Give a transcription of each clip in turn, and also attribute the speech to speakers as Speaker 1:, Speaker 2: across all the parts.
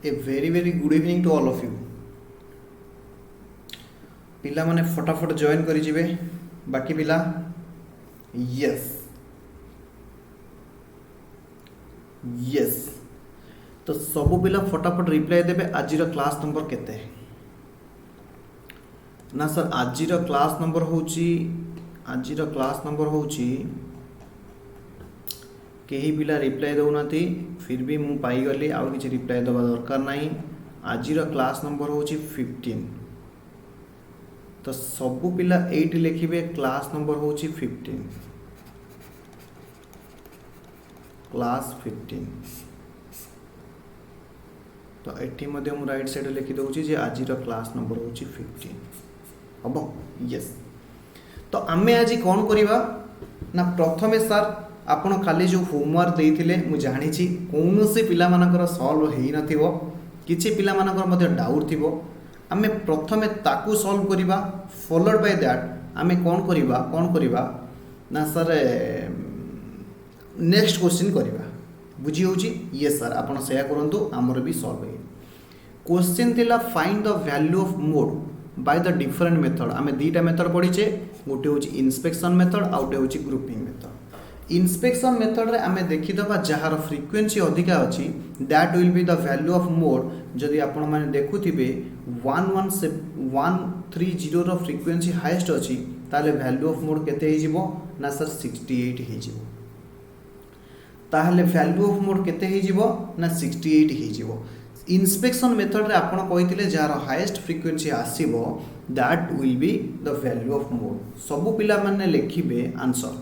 Speaker 1: A very good evening to all of you. पिला माने फटाफट जॉइन करी जिवे बाकी पिला यस यस तो सबु पिला फटाफट रिप्लाई देबे। आजिर क्लास नंबर केते ना सर आजिर क्लास नंबर होची केही पिला रिप्लाई दौनाती फिर भी मु पाई गली आउ किछि रिप्लाई दबा दरकार नाही। आजिर क्लास नंबर होची 15 तो सबु पिला 8 लिखिबे क्लास नंबर होची 15 क्लास 15 तो एठी मध्ये मु राइट साइड लिखि दउची जे आजिर क्लास नंबर होची 15 हबो यस। तो आमे आज कोन करिबा ना प्रथमे सर आपण खाली जो होमवर्क देइथिले मु जानिछि कोनोसी पिला मानकर सॉल्व हेइ नथिबो किछि पिला मानकर मध्ये डाउट थिबो आमे प्रथमे ताकू सॉल्व करिबा फॉलोड बाय दैट आमे कोन करिबा ना सर नेक्स्ट क्वेश्चन करिबा बुझी होउची यस सर आपण सेया करंतु हमर भी सॉल्व हे। क्वेश्चन थिला find the value of mode by the different method. आमे दीटा मेथड पढिचे गोटे होची इंस्पेक्शन मेथड आउटे होची ग्रुपिंग मेथड। इंस्पेक्शन मेथड रे आमे देखि दबा जहार फ्रीक्वेंसी अधिका अछि that will be the value of mode. जदि आपण माने देखुथिबे 130 रो फ्रीक्वेंसी हाईएस्ट अछि ताले वैल्यू ऑफ मोड केते हे जिवो ना सर 68 हे जिवो। ताहले वैल्यू ऑफ मोड केते हे जिवो ना 68 हे जिवो। इंस्पेक्शन मेथड रे आपण कहिथिले जहार हाईएस्ट फ्रीक्वेंसी आसीबो that will be the value of mode. सब पिला माने लिखिबे आंसर।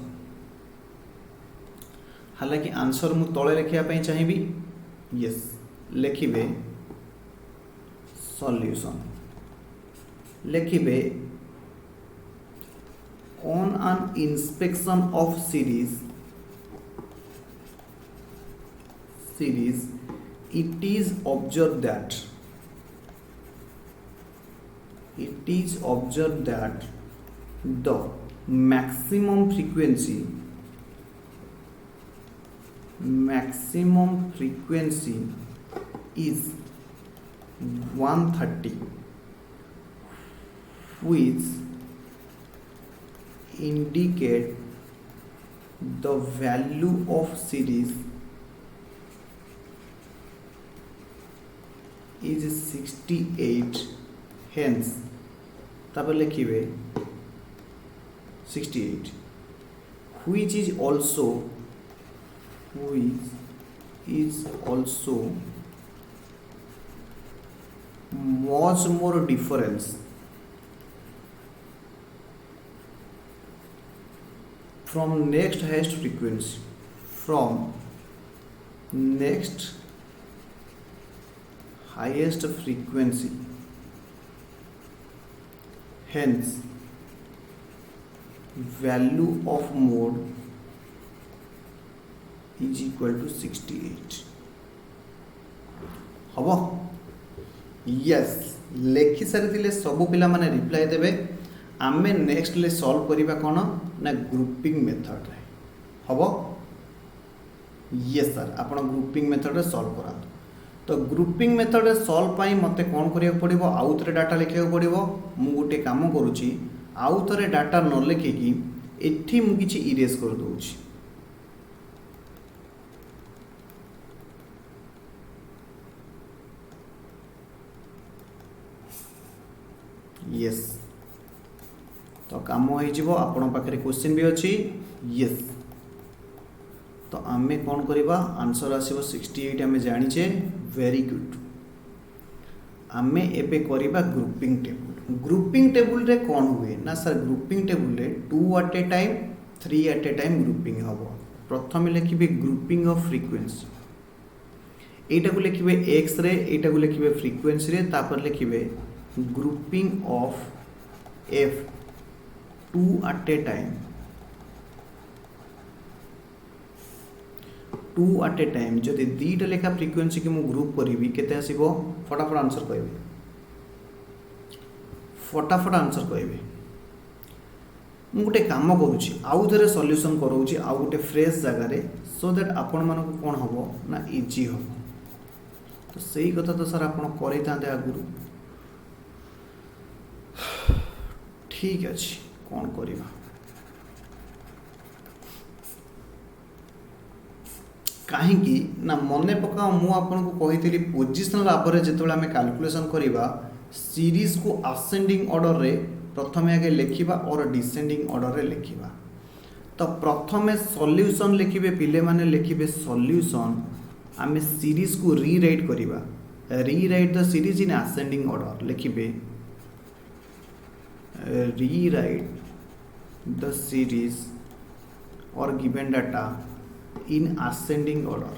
Speaker 1: हालांकि आंसर मु तळे लिखिया पई चाहिबी यस लिखिबे सॉल्यूशन लिखिबे on an inspection of series it is observed that the maximum frequency is 130 which indicate the value of series is 68 hence तापर लिखिबे 68 which is also much more difference from next highest frequency hence value of mode is equal to 68 हबो yes लेखि सारी सब पिला माने reply देबे। आमे next ले solve करिबा कोन ना ग्रुपिंग मेथड रे हबो यस सर आपण ग्रुपिंग मेथड रे सॉल्व करा। तो ग्रुपिंग मेथड रे सॉल्व पाई मते कोन करिया पड़िबो आउ थरे डाटा लिखिया पड़िबो। मु गोटे काम करूची आउ थरे डाटा न लिखि कि एठी मु किछि इरेज कर दोउची यस तो काम हो जिवो आपण पाखरे क्वेश्चन भी अछि यस। तो आमे कोन करिबा आंसर आसीबो 68 आमे जानिचे वेरी गुड। आमे एबे करिबा ग्रुपिंग टेबल रे कोन हुए ना सर ग्रुपिंग टेबल रे 2 at a time 3 at a time grouping हबो। प्रथम लिखिबे ग्रुपिंग ऑफ फ्रीक्वेंसी एटा को लिखिबे एक्स रे एटा को लिखिबे फ्रीक्वेंसी रे तापर लिखिबे grouping of F 2 at a time 2 at a time जदि दीटा लेखा फ्रीक्वेंसी के मु ग्रुप करी केते आसीबो फटाफट आंसर कहबे मु गोटे काम करूची आउ थरे सॉल्यूशन करूची आउ गोटे फ्रेश जगह रे सो दैट आपण मानको कोन हबो ना इजी हबो तो सही कथा तो सर आप करते आगुरी ठीक अच्छे कौन करवा कहीं ना मन पका मुझे पोजिशनल एवरेज जो आम कैलकुलेशन करवा सीरीज को असेंडिंग ऑर्डर रे प्रथम आगे लिखा और डिसेंडिंग ऑर्डर रे लिखा तो प्रथम सॉल्यूशन लिखिबे पिले माने लिखिबे सॉल्यूशन आम सीरीज को रीराइट करवा rewrite the series in ascending order लिखिबे रीराइट द सीरीज और given data in ascending order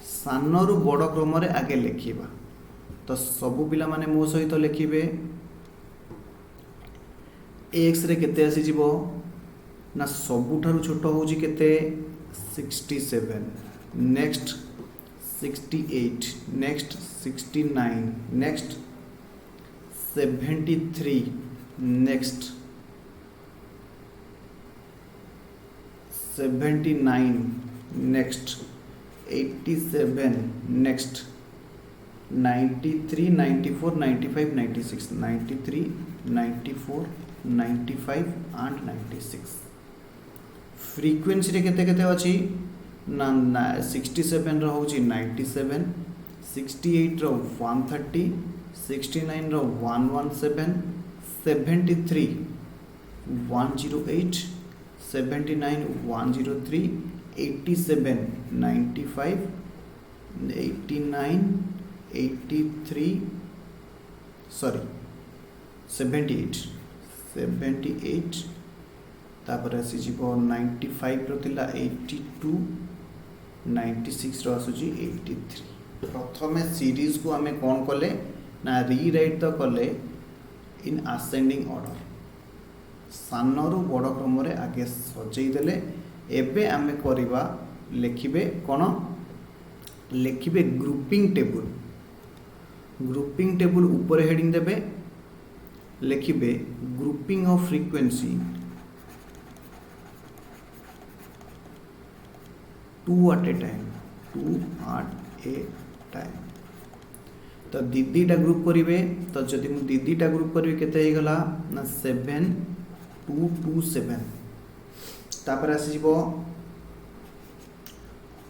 Speaker 1: सानरू बड़ क्रम रे आगे लिखिबा तो सबु पिला माने मो सहित लिखिबे एक्स रे केते आसी जीवो ना सबुठारु छोट होउची केते 67 next 68 next 69 next 73 next 79 next 87 next 93 94 95 96 93 94 95 and 96 frequency रे केते केते अछि ना 67 रो होची 97 68 रो 130 69 रो 117 73 108 79 103 87 95 89 83 सॉरी 78 तापर आसी जीवो 95 रो थिला 82 96 रो आसुजी 83 प्रथमे सीरीज को आमे कोन कले ना रीराइट तो कले इन असेंडिंग ऑर्डर सानरू बड़ क्रम रे आगे सजई देले एबे आमे करिबा लिखिबे कोन लिखिबे ग्रुपिंग टेबल ऊपर हेडिंग देबे लिखिबे grouping of frequency 2 at a time तो दीदीटा ग्रुप करिवे तो जदि मु दीदीटा ग्रुप करिवे केते हे गला ना 7 2 2 7 तापर आसी जीवो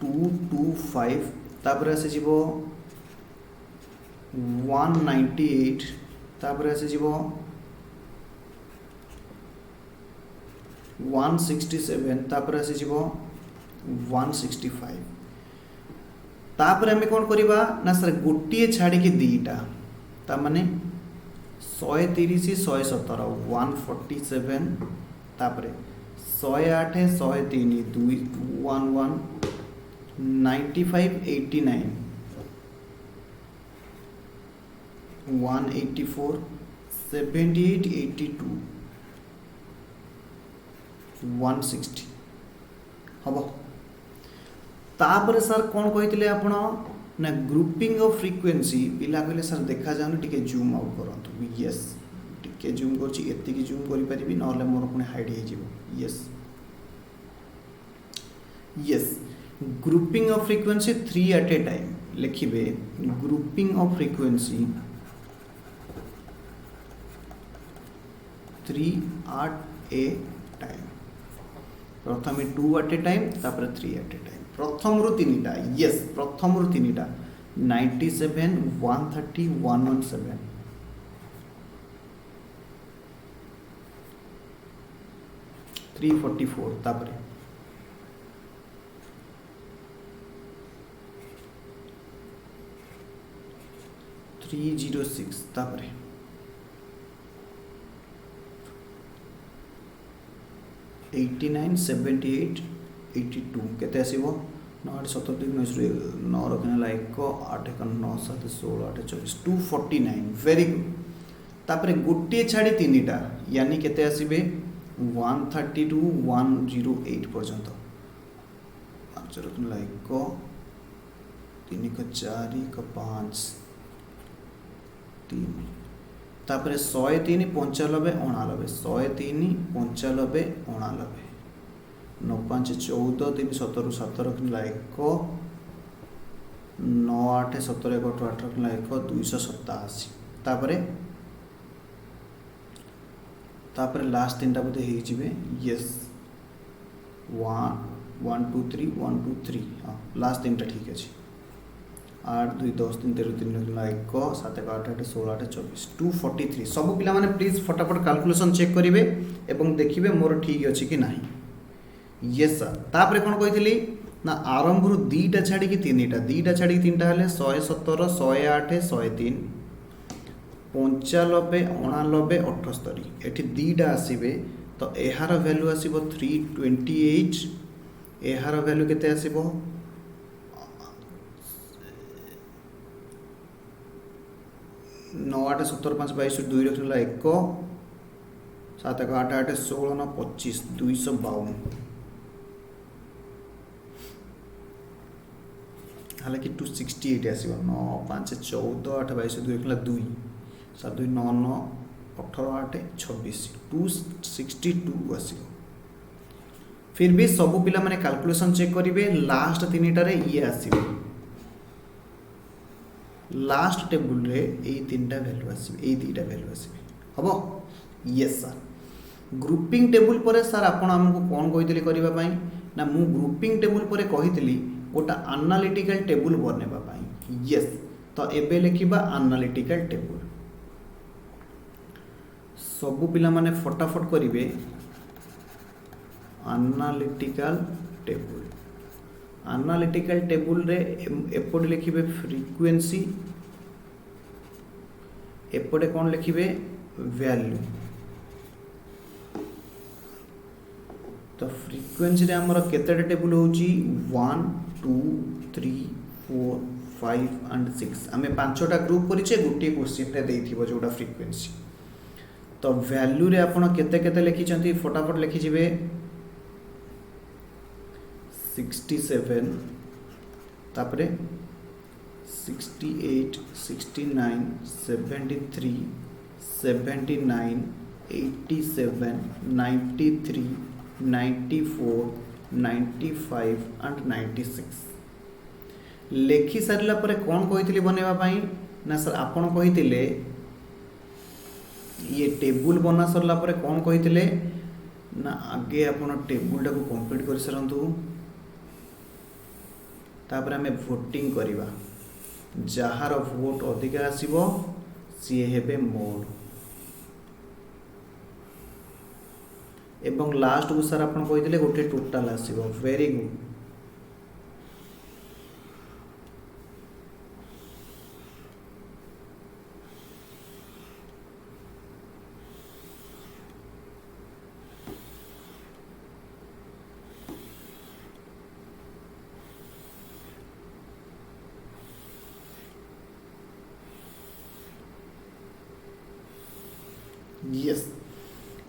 Speaker 1: 2 2 5 तापर आसी जीवो 198 तापर आसी जीवो 167 तापर आसी जीवो 165 तापर हमें कौन करिबा ना सर गोटे छाड़ी के दीटा ता माने 130 117 147 तापर 108 103 211 95 89 184 78 82 160 हम तापर सर कौन कहते आपण ना ग्रुपिंग ऑफ फ्रीक्वेंसी पिला कहले सर देखा जाने टिके जूम आउट करंतु यस टिके जूम करछि एति की जूम करि परिबी नले मोर पुणे हाइड हे जिवो yes grouping of frequency 3 at a time लिखिबे grouping of frequency 3 at a time प्रथम 2 at a टाइम तापर 3 at a टाइम प्रथम रु तीनटा यस प्रथम रु तीनटा 97 130 117 344 तापर 306 तापर 89 78 82 केते आसीबो 9 7 9 रखने लायक 8 9 7 16 8 24 249 वेरी गुड तापर गोटे छाड़ी तीनटा यानी केते आसीबे 130 टू 108 पर्यंत 5 रखने लायक 3 को 4 को 5 3 तापर 103 95 89 103 95 89 9 5 14 3 17 7 रखने लायक 9 8 17 1 8 1 287 तापर लास्ट तीनटा बोधे हो यस 1 1 2 3 1 2 3 हाँ लास्ट तीनटा ठीक अच्छे 8 2 10 3 13 3 1 7 1 8 8 16 8 24 243 सब पिला माने प्लीज फटाफट कैलकुलेशन चेक करिवे एवं देखिबे मोर ठीक अछि कि नाही यस सर तापर कोन कहितली ना आरंभ रु दीटा छाड़ी कि तीनटा छाड़ी कि तीनटा हेले 117 108 103 95 89 78 एठी दीटा आसीबे तो एहार वैल्यू आसीबो 328 एहार वैल्यू केते आसीबो 9 8 17 5 22 2 रखला 1 7 1 8 8 16 9 25 252 हालांकि 268 आसीबो 9 5 14 8 22 2 रखला 2 7 2 9 9 18 8 26 262 आसीबो फिर भी सब पिला माने कैलकुलेशन चेक करिवे लास्ट तीनटा रे ये आसीबे लास्ट टेबल रे ए तीनटा वैल्यू आसीबे ए दीटा वैल्यू आसीबे हबो यस सर ग्रुपिंग टेबल पर सर आपण हमको कोन कहितली करिवा पई ना मु ग्रुपिंग टेबल पर कहितली गोटा एनालिटिकल टेबल बनेबा पई यस तो एबे लिखिबा एनालिटिकल टेबल सब पिला माने फटाफट करिवे एनालिटिकल टेबल रे एपड लिखिबे फ्रीक्वेंसी एपडे कोन लिखिबे वैल्यू तो फ्रीक्वेंसी रे हमर केतेटा टेबल होची 1 2 3 4 5 एंड 6 हमें पांचटा ग्रुप परिचे गुटी क्वेश्चन रे देइथिबो जोटा फ्रीक्वेंसी तो वैल्यू रे आपण केते केते लिखि चंती फटाफट लिखि जिवे 67 तापरे 68 69 73 79 87 93 94 95 एंड 96 लेखि सारिला परे कोन कहितली बनेबा पई ना सर आपण कहितले ये टेबल बना सरला परे कोन कहितले ना आगे आपण टेबल टाको कंप्लीट कर सरंतु तापर हमें वोटिंग करिवा जहार वोट अधिक आसीबो सी हेबे मोर एवं लास्ट को सर आपण कहितले गोटे टोटल आसीबो वेरी गुड यस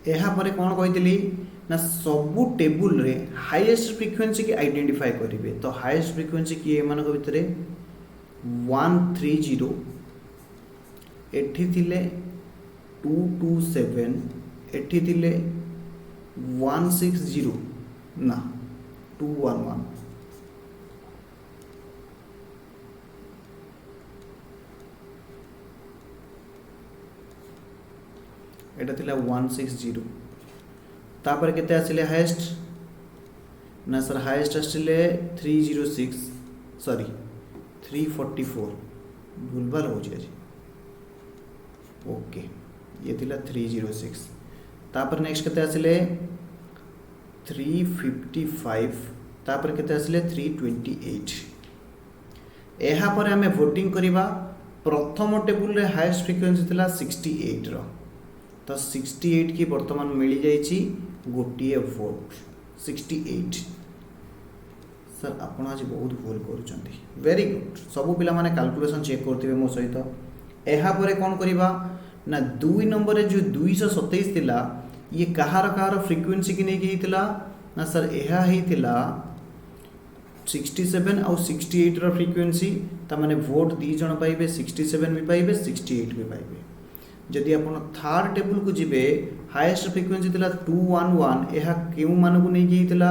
Speaker 1: एहा परे कोन कहितली ना सबु टेबल रे हाईएस्ट फ्रीक्वेंसी की आइडेंटिफाई करिवे तो हाईएस्ट फ्रीक्वेंसी की ए मानक भितरे 130 एठी थिले 227 एठी थिले 160 ना 211 एटा थिला 160 तापर केते आसिले हाईएस्ट ना सर हाईएस्ट आसिले 306 सॉरी 344 भूलभाल हो जी ओके ये थिला 306 तापर नेक्स्ट केते आसिले 355 तापर केते आसिले 328 एहा पर हमें वोटिंग करिवा प्रथम टेबल रे हाईएस्ट फ्रीक्वेंसी थिला 68 रो तो 68 की वर्तमान मिली जाइछि गोटिए वोट 68 सर आपण आज बहुत भूल करूचंती वेरी गुड सब पिला माने कैलकुलेशन चेक करथिबे मो सहित एहा परे कोन करिवा ना 2 नंबर रे जो 227 थिला ये कहार फ्रीक्वेंसी की नै हिथिला ना सर एहा हिथिला 67 और 68 रो फ्रीक्वेंसी ता माने वोट दी जण पाइबे 67 भी पाइबे 68 भी पाइबे जदि आपण थर्ड टेबल को जिबे हाईएस्ट फ्रीक्वेंसी थिला 211 एहा केउ मानकु नै हिथिला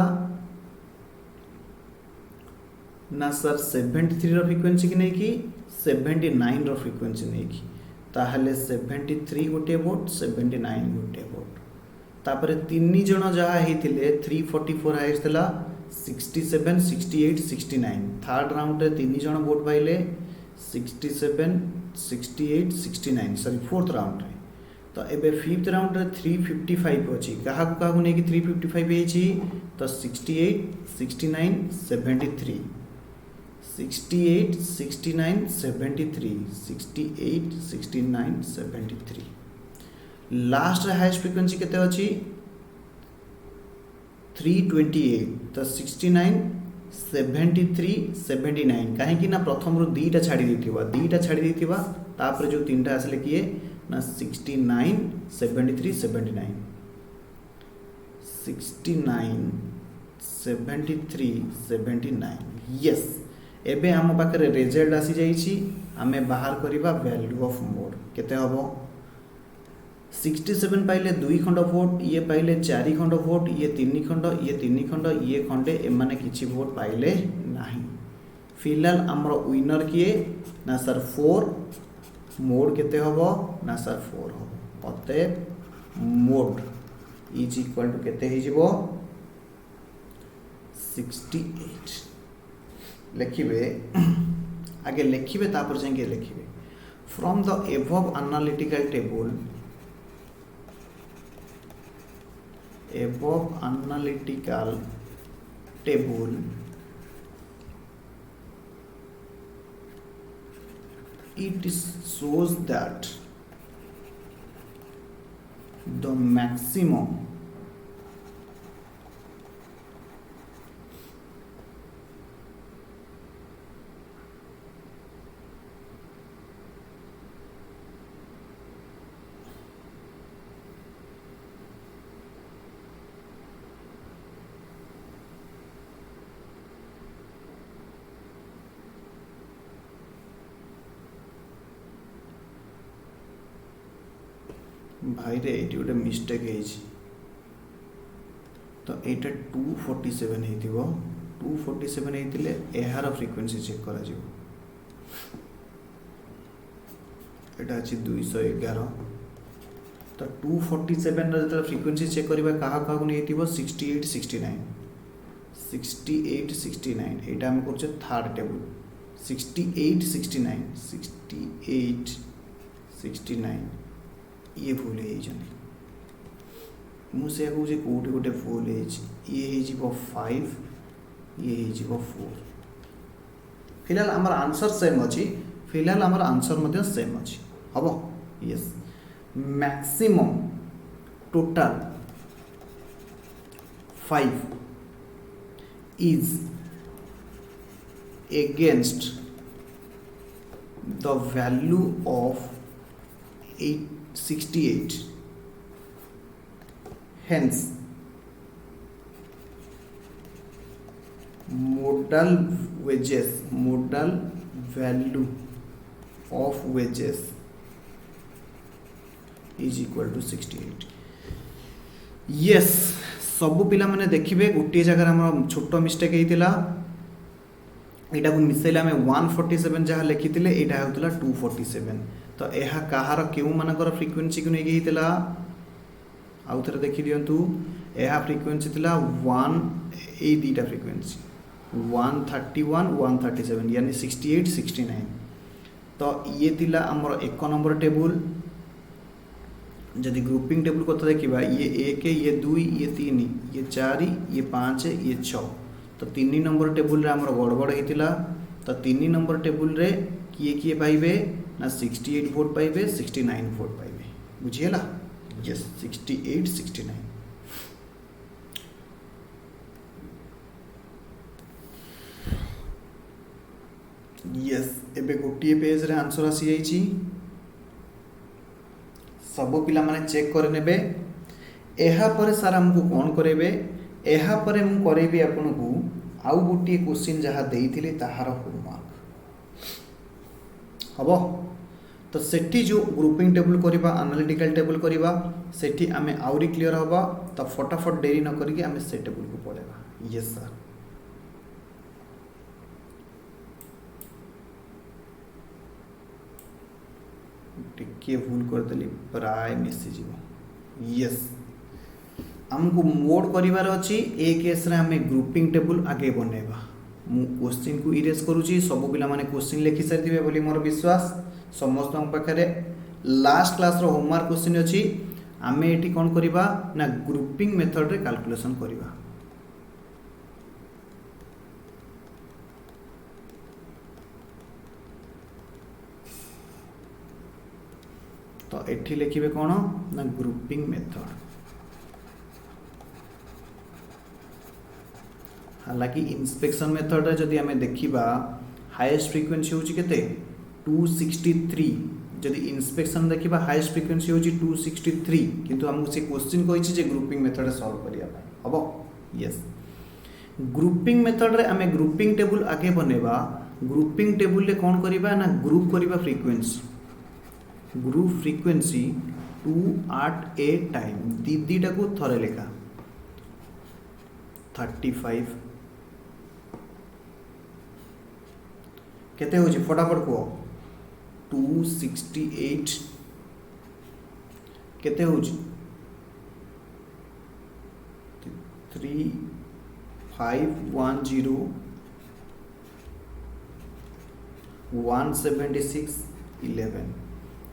Speaker 1: ना सर 73 रो फ्रिक्वेंसी की नहीं कि 79 रो फ्रिक्वेंसी नहीं कि ताहले 73 गोटे वोट 79 गोटे वोट तापर तीन जन जहाँ होते 344 हाइस्ट था 67 68 69 थर्ड राउंड रे तीन जन वोट पाइले 67 68 69 सॉरी फोर्थ राउंड रे तो एबे फिफ्थ राउंड रे 355 अच्छी क्या क्या नहीं कि 355 है तो 68 69 73 68 69 73 68 69 73 लास्ट हाईएस्ट फ्रिक्वेंसी केते अछि 328 तो 69 73 79 कहीं ना प्रथम रो दीटा छाड़ी देथिबा तापर जो तीनटा आसले किए ना 69 73 79 69 73 79 यस एबे हम पाखरे रिजल्ट आसी जाइछि आमे बाहर करिबा वैल्यू ऑफ मोड केते हबो 67 पाइले 2 खंड वोट ये पाइले 4 खंड वोट ये 3 खंड ये 3 खंड ये खंडे एमाने किछि वोट पाइले नाही फिलहाल हमर विनर किए ना सर 4 मोड केते हबो ना सर 4 हबो अते मोड इज इक्वल टू केते हे जिवो 68 लिखिबे आगे लिखिबे तापर जाके लिखिबे from the above analytical table it shows that the maximum भाई रे ये गोटे मिस्टेक है तो यहाँ 247 हो 247 होते यार फ्रिक्वेंसी चेक करा यहाँ अच्छी 211 तो 247 जो फ्रिक्वेंसी चेक करवा क्या नहीं 68 69 68 69 यहाँ आम कर थर्ड टेबल 68 69 68 69 ये भूल मुझे कहे कौटे गोटे भूल ये 5 ये 4 फिलहाल आमर आंसर सेम अच्छी फिलहाल आमर आंसर सेम अच्छी हम yes maximum total 5 is against the value of 68 hence modal value of wages is equal to 68 yes सब पिला माने देखिबे गोटे जगह हम छोट मिस्टेक होइतिला एटा को मिसेले आमे 147 जहाँ लिखिथिले एटा होतला 247 तो यह कहार क्यों मानकर फ्रिक्वेंसी को नहीं होता आउ थे देखी दिंतु यह फ्रिक्वेंसी थिला 1 ए दीटा फ्रिक्वेंसी 131 137 यानी 68 69 तो ये थिला हमर एक नंबर टेबल जदि ग्रुपिंग टेबल कथा देखा ये 1 ये 2 ये 3 ये 4 ये 5 ये 6 तो 3 नंबर टेबल रे हमर गड़बड़ होता तो 3 नंबर टेबल रे किए किए पाइबे ना 68 वोट पाइबे 69 वोट पाइबे बुझीला यस 68 69 यस एबे गोटे पेज रे आंसर आसी जाइछि सब पिला माने चेक कर नेबे एहा पर सर हमको कौन करेबे एहा पर मु करेबी आपन को आउ गोटे क्वेश्चन जहाँ देइथिले ताहार होमवर्क हबो तो सेठी जो ग्रुपिंग टेबल करवा एनालिटिकल टेबल करवा सेठी आमे आउरी क्लियर हबा तो फटाफट देरी न करके आमे से टेबल को पढ़ेबा यस सर टिके भूल करदेली प्राय मिसीजी यस आमको मोड करिवार अछि ए केस रे हमें ग्रुपिंग टेबल आगे बनेबा मु क्वेश्चन को इरेज करूची सब पिला माने क्वेश्चन लिखि सारिथिबे बोली मोर विश्वास समस्त पाखरे लास्ट क्लास रो होमवर्क क्वेश्चन अछि आमे एटी कोन करिबा ना ग्रुपिंग मेथड रे कैलकुलेशन करिबा तो एठी लिखिबे कोन ना ग्रुपिंग मेथड हालांकि इंस्पेक्शन मेथड रे जदि हमें देखिबा हाईएस्ट फ्रीक्वेंसी होची केते 263 जदि इंस्पेक्शन देखिबा हाईएस्ट फ्रीक्वेंसी होची 263 किंतु हमको से क्वेश्चन कहिछि जे ग्रुपिंग मेथड रे सॉल्व करिया हबो यस ग्रुपिंग मेथड रे हमें ग्रुपिंग टेबल आगे बनेबा ग्रुपिंग टेबल रे कोन करिबा ना ग्रुप करिबा फ्रीक्वेंसी ग्रुप फ्रीक्वेंसी 2 8 8 टाइम दीटा को थरे लेखा 35 केते हो जी फटाफट को 268 केते हो जी 3510 176 11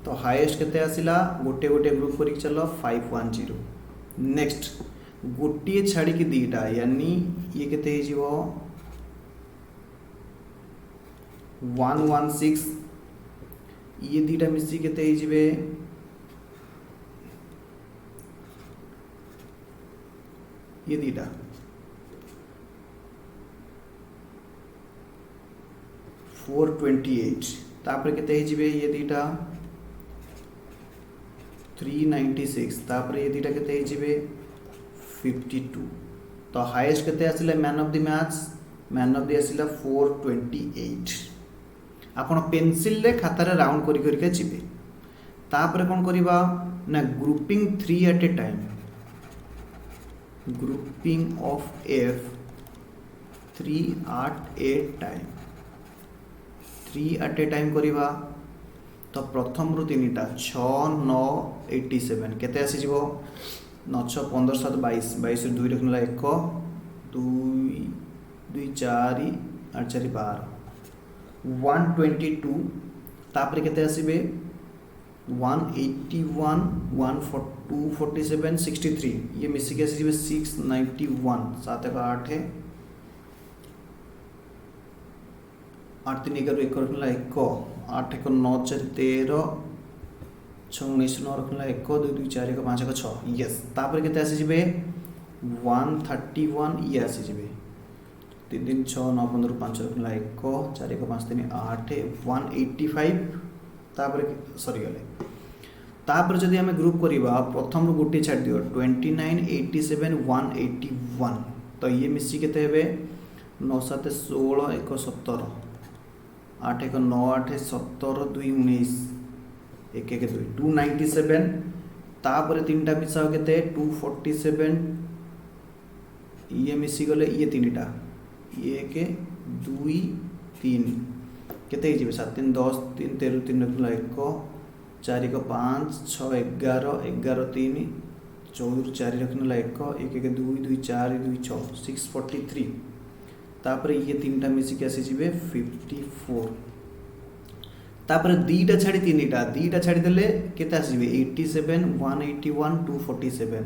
Speaker 1: तो हाईएस्ट केते आसिला गोटे गोटे ग्रुप करी चलो 510 नेक्स्ट गोटे छाड़ी की दीटा यानी ये केते हे जीवो 116 ये दीटा मिसी केते हे जीवे ये दीटा 428 तापर केते हे जीवे ये दीटा 396 तापर ये दीटा केते हे जीवे 52 तो हाईएस्ट केते आसिले मैन ऑफ द मैच आसिला 428 आपण पेंसिल रे खाता रे राउंड करी करी के जिबे तापर कोन करिबा ना grouping 3 at a time grouping of F 3 at a time 3 at a time करिबा तो प्रथम रु तीनटा 6 9 87 केते आसी जिवो 9 6 15 7 22 22 रे 2 रखनला 1 2 2 4 8 4 12 122 तापर केते आसीबे 181 147 63 ये मिसी के आसीबे 691 7 का 8 है 8 3 1 1 रखनला 1 8 1 9 4 13 6 19 9 रखनला 1 2 2 4 1 5 1 6 यस तापर केते आसी जिबे 131 ये आसी जिबे 3 3 6 9 15 5 रखनला 1 4 1 5 3 8 185 तापर सॉरी गले तापर जदि हमें ग्रुप करिबा प्रथम रु गोटे छाड़ दियो 29 87 181 तो ये मिसी केते हेबे 9 7 16 1 17 8 1 9 8 17 2 19 1 1 2 297 तापर तीनटा मिसा केते 247 ये मिसी गले ये तीनटा ये के 2 3 केते हिजिबे 7 3 10 3 13 3 रखला 1 4 1 5 6 11 11 3 14 4 रखनला 1 1 1 2 2 4 2 6 643 तापर ये तीनटा मिसी के आसी जिबे 54 तापर दीटा छाड़ी तीनटा छाड़ी देले केते आसी जिबे 87 181 247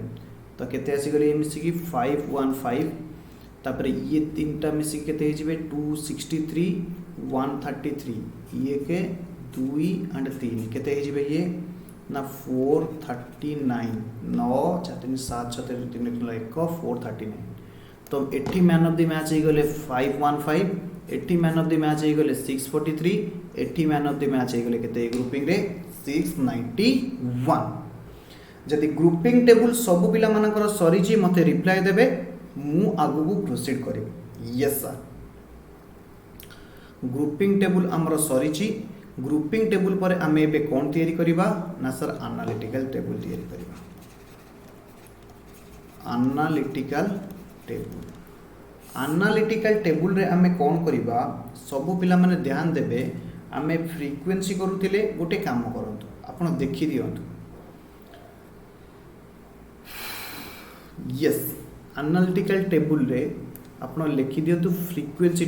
Speaker 1: तो केते आसी गले मिसी की 515 तापर ये तीनटा मिसी केते हे जिबे 263 133 ये के 2 एंड 3 केते हे जिबे ये ना 439 9 4 7 6 3 रखला 1 439 तो 80 मैन ऑफ द मैच हे गले 515 80 मैन ऑफ द मैच हे गले 643 80 मैन ऑफ द मैच हे गले केते ग्रुपिंग रे 691 जदि ग्रुपिंग टेबल सब पिला मानकर सरी जी मते रिप्लाई देबे मु आगु को प्रोसीड करिबे यस सर ग्रुपिंग टेबल हमर सरी जी ग्रुपिंग टेबल पर आमे बे कोन तयारी करिबा ना सर एनालिटिकल टेबल तयारी करिबा एनालिटिकल टेबल रे आमे कोन करिबा सब पिला माने ध्यान देबे आमे फ्रीक्वेंसी करूथिले गोटे काम करंतु आपण देखि दियंतु यस एनालिटिकल टेबल रे आपण लिखि दियंतु फ्रीक्वेंसी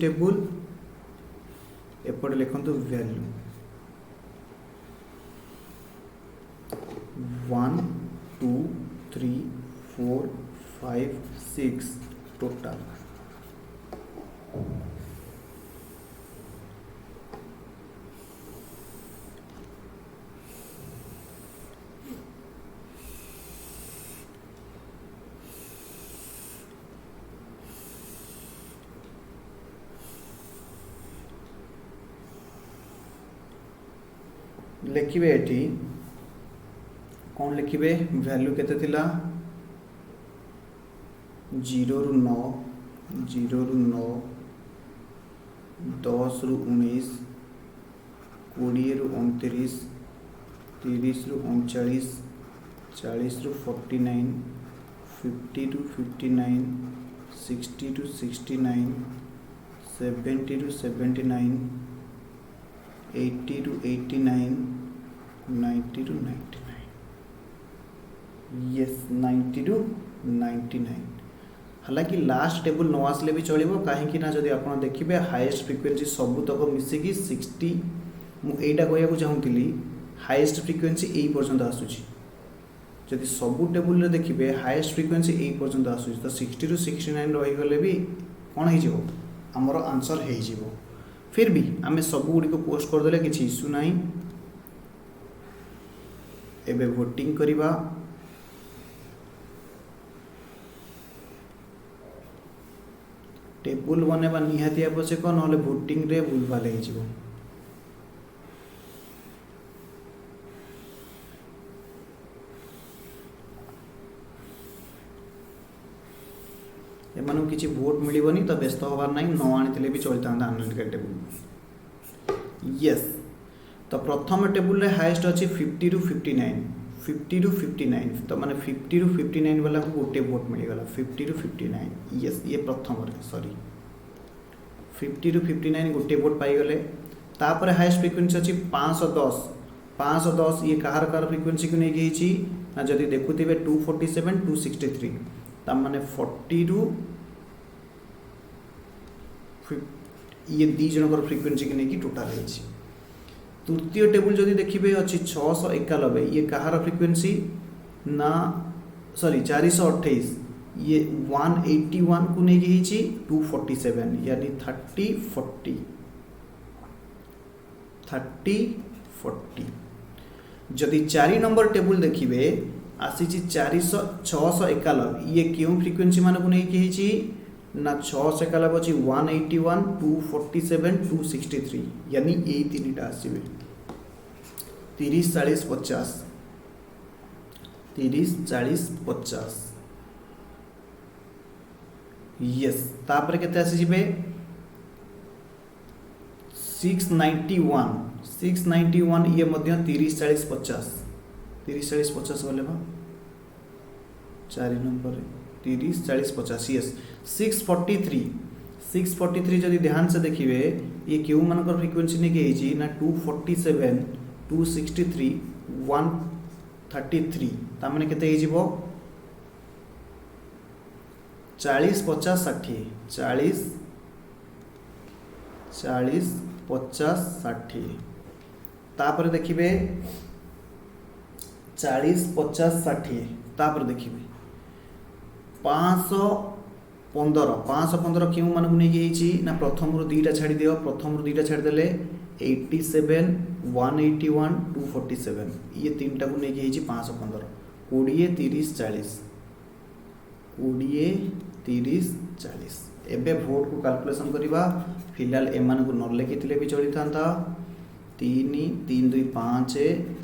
Speaker 1: टेबल एपटे लिखंतु वैल्यू 1 2 3 4 5 6 टोटल लिखिबे एटी कौन लिखिबे वैल्यू केते थिला 0 रु 9 10 रु 19 20 रु 29 30 रु 39 40 रु 49 50 to 59 60 to 69 70 to 79 80 to 89 90 to 99 yes 90 to 99 हालांकि लास्ट टेबल न आसले भी चलो कहीं जदि आप देखिए हाईएस्ट फ्रिक्वेंसी सबुतक मिसिकी 60 मुझा कहूँ चाहूँगी हाईएस्ट फ्रिक्वेंसी यही पर्यंत आसूची जदि सबू टेबुल देखिए हाईएस्ट फ्रिक्वेंसी यही पर्यंत आसूची तो 60 टू 69 रहीगले भी कौन हो आमर आंसर हो फिर भी आमे सब गुड़ी को पोस्ट करदे किसी इश्यू ना एबे वोटिंग करिबा टेबुल बनेबा निहाती आवश्यक नहले वोटिंग रे भूलभाल हो एमानु किसी भोट मिलबनी तो व्यस्त हबार ना न आनी भी चलता एनालिटिकल टेबुल यस तो प्रथम टेबुल रे हाईएस्ट अच्छी 50 टू 59 तो माने 50 टू 59 वाला को गोटे भोट मिलगला 50 टू 59 यस ये प्रथम सॉरी 50 टू 59 गोटे भोट पाईगले तापर हाईएस्ट फ्रिक्वेंसी अच्छी 510 ये कहार फ्रिक्वेंसी को नहीं ना जदि देखुथिबे 247 263 ता माने 40 टू ये दी जनकर फ्रिक्वेंसी की नहीं टोटाल है तृतीय टेबुल जदि देखिए अच्छी 691 ये कहार फ्रिक्वेंसी ना सॉरी 428 ये 181 को नहीं 247 यानी 30 जदि 4 नंबर टेबुल देखिए आसी 691 ये क्यों फ्रिक्वेंसी मान को नहीं ना 691 अच्छी 181 247 263 यानी यही तीन टा आसवे 30 40 50 30 40 50 यस तापर केते आसी जिबे 691 ये मध्य 30 40 50 30 40 50 वाले बा 4 नंबर 30 40 50 यस 643 जदि ध्यान से देखिए ये क्यों मानकर फ्रिक्वेंसी नहीं कही ना 247 263 133 तामने केते हो 40 50 60 40 50 60 तापर देखिए 40 50 60 तापर देखिए 515 क्यों मान को नहीं ना प्रथम रू दीटा छाड़ी दियो प्रथम रू दीटा छाड़ी देले 87 181 247 ये तीन टा को नहीं 515 20 30 40 20 30 40 एबे भोट को कैलकुलेशन करवा फिलहाल एमान को न लिखिले भी चली था 3 3 2 5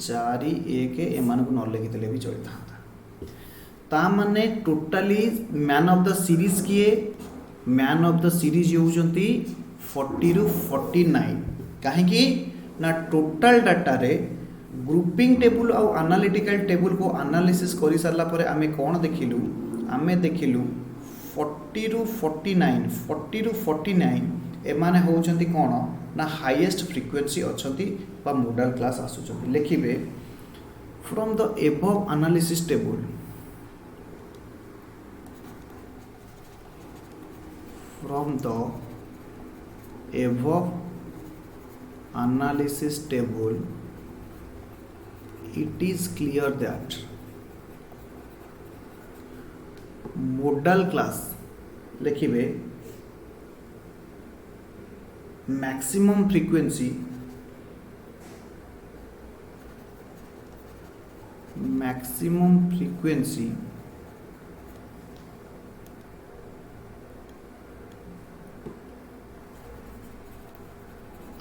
Speaker 1: 4 1 एमान को न लिखिले भी चली था ता माने totally man of the series किए मैन ऑफ द सीरीज होउचंती 40 रु 49 कहीं ना टोटाल डाटा रे ग्रुपिंग टेबुल और एनालिटिकल टेबुल को एनालिसिस करि सारला परे आमे कोन देखिलु आमे देखिलु 40 रु 49 40 रु 49 एमाने होउछंती कोन ना हाईएस्ट फ्रीक्वेंसी अछंती बा मोडल क्लास आसुछंती लिखिबे from the above analysis table from the above analysis table it is clear that modal class लिखिबे maximum frequency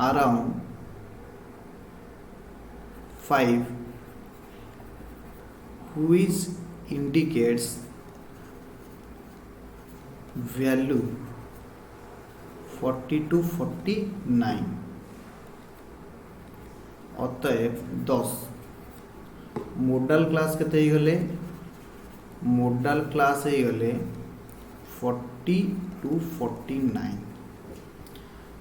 Speaker 1: around 5 which indicates value 40 to 49 अतएव 10 मोडल क्लास केते ही गले मोडल क्लास ही गले 40 to 49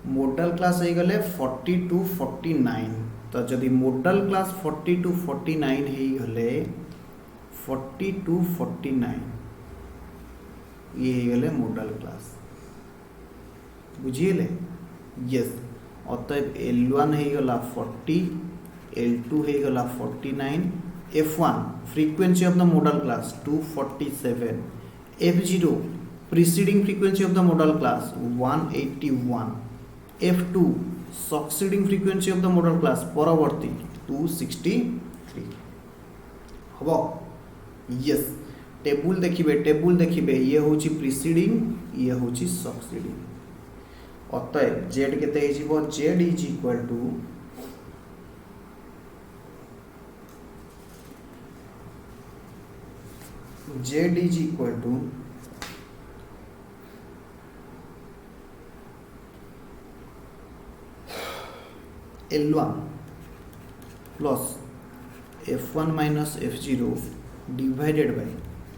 Speaker 1: model class हो गले 40 to 49 तो जदि model class 40 to 49 हो गले 40 to 49 ये हो गले मोडल क्लास बुझिले यस अतएव L1 हो गला 40 L2 हो गला 49 F1 frequency of the model class 247 F0 preceding frequency of the model class 181 F2 succeeding frequency of the modal class परवर्ती 263 हबो यस टेबुल देखिबे ये होची प्रीसीडिंग ये होची सक्सीडिंग अतएव z केते हे जीवो z is equal to L1 plus F1 minus F0 divided by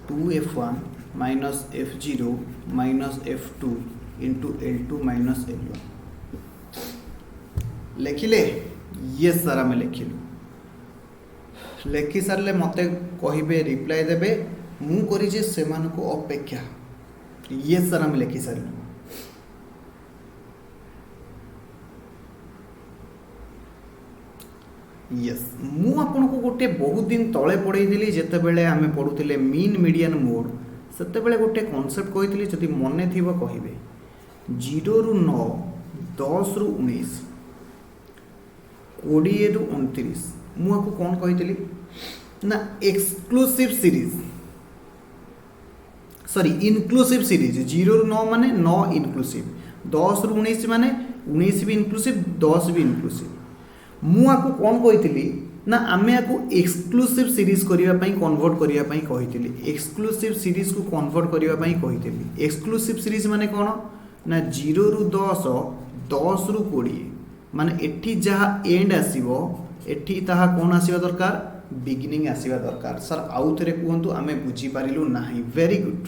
Speaker 1: 2F1 minus F0 minus F2 into L2 minus L1 लिखिले ये सारा में लिखिलु लिखि सारे मते कहिबे रिप्लाई देबे मु करी जे सेमान को अपेक्षा ये सारा में लिखि सारे यस मु आपन को गोटे बहुत दिन तळे पढै दिली जेते बेले आमे पढुतिले मीन मीडियन मोड सेते बेले गोटे कांसेप्ट कहितली जदि मने थिबो कहिबे 0 रु 9 10 रु 19 20 रु 29 मु आपको कोन कहितली ना exclusive series sorry inclusive series 0 रु 9 माने 9 इनक्लूसिव 10 रु 19 माने 19 भी इनक्लूसिव 10 भी इनक्लूसिव मु आपको कौन कही ना आमे आपको एक्सक्लूसिव सीरीज करिया पई कन्वर्ट करिया पई कहितली एक्सक्लूसिव सीरीज को कन्वर्ट करिया पई कहितली एक्सक्लूसिव सीरीज माने कोन ना 0 रु 10 10 रु 20 माने एठी जहा एंड आसीबो एठी ताहा कोन आसीबा दरकार बिगिनिंग आसीबा दरकार सर आउ थरे कहंतु आमे बुझी पारिलु नाही वेरी गुड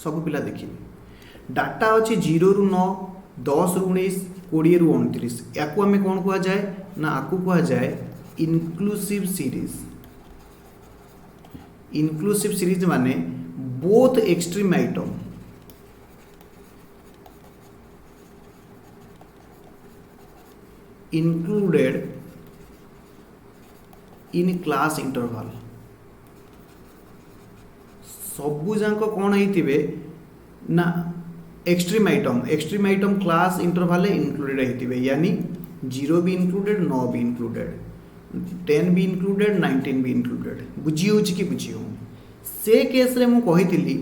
Speaker 1: सब पिला देखिबे डाटा अच्छी 0 रु 9 10 रु 19 20 रु 29 याकू आमे कोन कहा जाए ना आकू कहा जाए इनक्लूसिव सीरीज माने both extreme item included in class interval सबु जांको कोन हेतिबे ना extreme item class interval included हेतिबे यानी 0 भी इंक्लूडेड 9 भी इंक्लूडेड 10 भी इंक्लूडेड 19 भी इंक्लूडेड बुझी होची कि बुझी हो से केस रे मु कहितली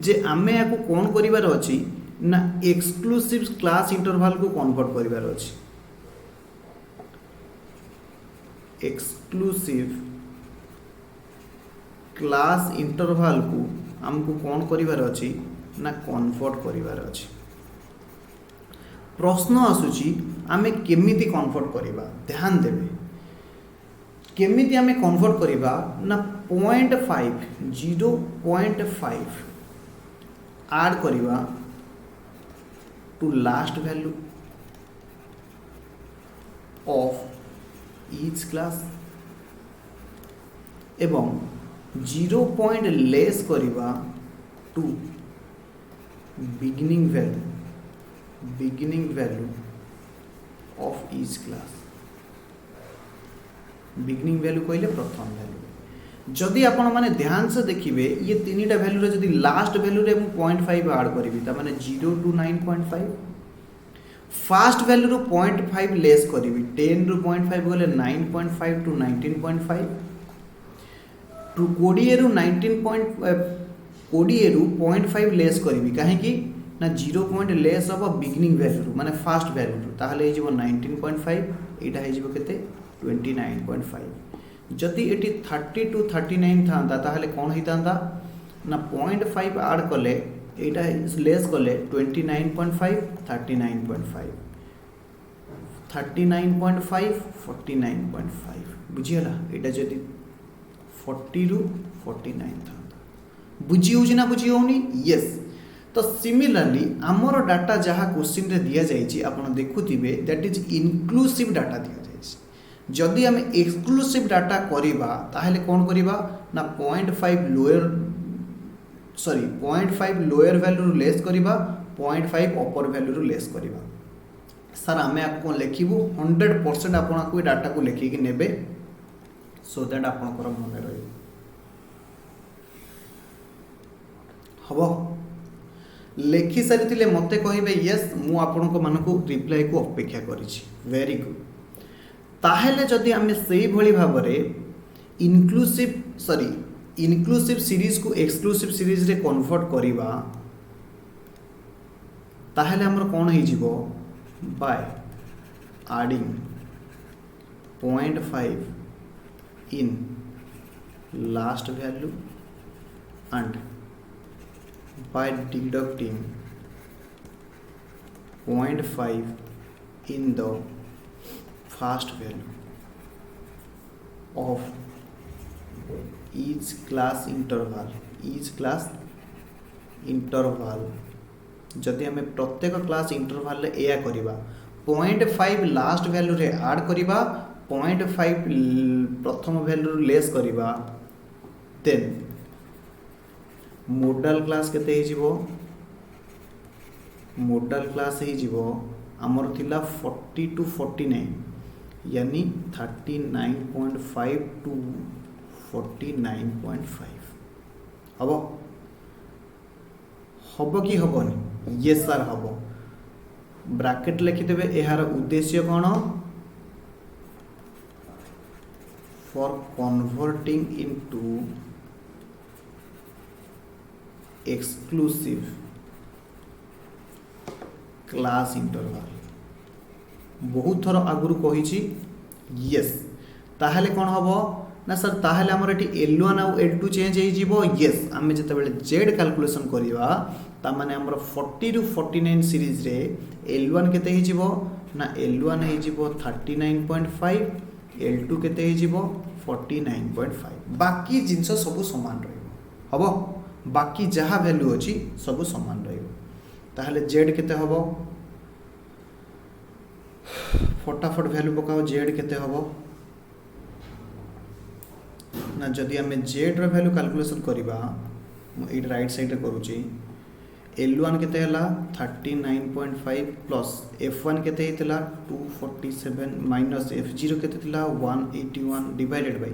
Speaker 1: जे आमे याको कोन करिवार अछि ना एक्सक्लूसिव क्लास इंटरवल को कन्वर्ट करिवार अछि एक्सक्लूसिव क्लास इंटरवल को हमको कौन करिवार अछि ना कन्वर्ट करिवार अछि प्रश्न आसुची आमे केमिति कन्वर्ट करिबा ध्यान देबे केमिति आमे कन्वर्ट करिबा ना 0.5 0.5 add करिवा to last value of each class एवं 0 point लेस करिवा to beginning value of each class. beginning value कहले प्रथम वैल्यू जदि आपण माने ध्यान से देखिबे ये तीनटा वैल्यू रे जदि लास्ट वैल्यू रे 0.5 ऐड करबी त माने 0 टू 9.5 फास्ट वैल्यू रो 0.5 लेस करबी 10 रो 0.5 गले 9.5 टू 19.5 टू 20 रो 20 रू 0.5 लेस करबी काहे कि ना 0 point less of beginning value माने फास्ट वैल्यू ताहले हे जीवो 19.5 एटा हे जीवो केते 29.5 जदि एटी 30 टू 39 थांता ताहले कोन हितांता ना 0.5 ऐड कले एटा लेस कले 29.5 39.5 39.5 49.5 बुझियला एटा जदि 40 रू 49 थांता बुझी होउची ना बुझी होउनी यस तो सिमिलरली आमर डाटा जहाँ क्वेश्चन रे दिया जाइए आपन देखुथिबे दैट इज इनक्लूसिव डाटा दिया जाइए जदि आम एक्सक्लूसिव डाटा करिबा ताहले कोन करिबा ना 0.5 लोअर वैल्यू लेस करिबा 0.5 अपर वैल्यू रू लेस करिबा सर आमे आपको लिखिबु 100% आपन को डाटा को लिखि कि नेबे सो दैट आपन कर मन रही हबो लेखि सारी मते कहे यस मु आपण को रिप्लाई को अपेक्षा करिछि वेरी गुड ताहेले जदि आमे सेही भली भाबरे इनक्लूसिव सीरीज को एक्सक्लूसिव सीरीज रे कन्वर्ट करिबा ताहेले हमर कोन हे जिवो by adding 0.5 in last value and by deducting 0.5 in the first value of each class interval जदि हमें प्रत्येक क्लास इंटरवल रे एया करिबा 0.5 लास्ट वैल्यू रे ऐड करिबा 0.5 प्रथम वैल्यू लेस करिबा देन मोडल क्लास केते ही जीवो मोडल क्लास ही जीवो हमर थिला 40 टू 49 यानी 39.5 टू 49.5 हबो कि हबोनी यस सर हबो ब्रैकेट लिखि देबे एहार उद्देश्य कोन for converting into exclusive class interval बहुत थर आगुरु कहिछि यस ताहले कोन हबो ना सर ताहले हमर एटी L1 और L2 चेंज हे जिवो यस आमे जते बेले Z कैलकुलेशन करिवा ता माने हमर 40 टू 49 सीरीज रे L1 केते हे जिवो ना L1 हे जिवो 39.5 L2 केते हे जिवो 49.5 बाकी जिंस सब समान रहइबो हबो बाकी जहाँ वैल्यू अच्छी सब समान रहिबो ताहले Z केते हबो फटाफट वैल्यू पकाओ Z केते हबो ना जदि हमें Z रो वैल्यू कैलकुलेशन करिबा ए राइट साइड रे करूची L1 केते हला 39.5 प्लस F1 केते हितला 247 माइनस F0 केते थिला 181 divided by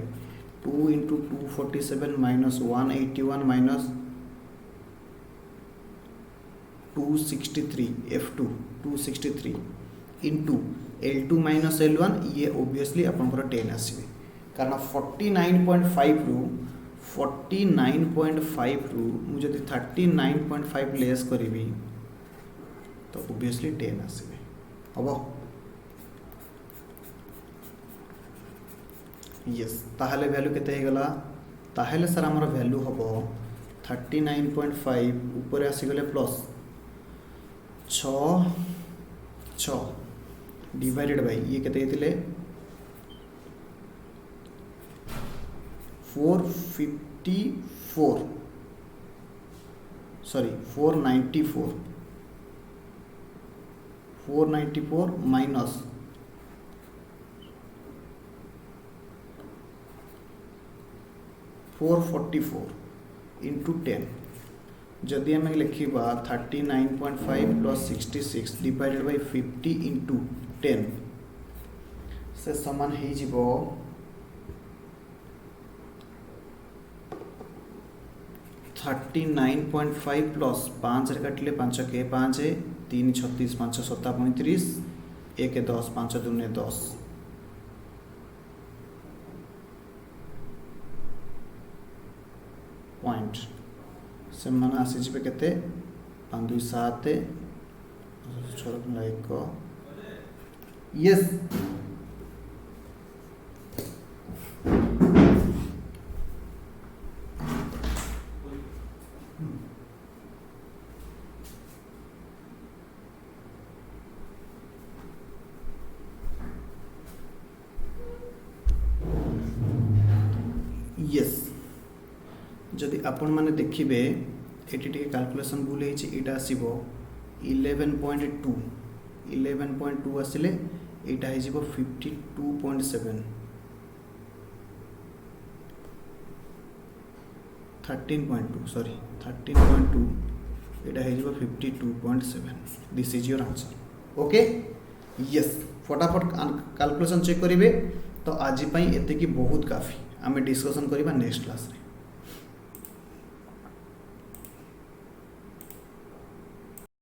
Speaker 1: 2 into 247 minus 181 minus 263 F2 263 into L2 minus L1 ये obviously अपन 10 आसीबे कारण 49.5 रु 49.5 रु मु जदि 39.5 लेस करिवि तो obviously 10 आसीबे हबो यस ताहले वैल्यू केते हे गला ताहले सर हमर वैल्यू हबो 39.5 ऊपर आसी गले प्लस 6 डिवाइडेड बाय ये केते हेतिले 454 सॉरी 494 माइनस 444 इंटू 10 जदि आम लिखा 39.5 प्लस 66 डिवाइडेड बाय 50 इंटू 10 से समान हो जीवो 39.5 प्लस 5 रे काटिले 5 के 5 3 36 5 7 35 1 10 5 2 10 पॉइंट से माने आसी जिबे केते 5 2 7 6 1 यस यस जदि आपण माने देखिबे एटी टिके कैलकुलेशन भूल होइछि एटा आसीबो 11.2 आसिले एटा हे जिवो 52.7 13.2 सॉरी 13.2 एटा हे जिवो 52.7 this is your answer okay yes फटाफट कैलकुलेशन चेक करिवे तो आज पई एते की बहुत काफी आमे डिस्कशन करिबा नेक्स्ट क्लास रे।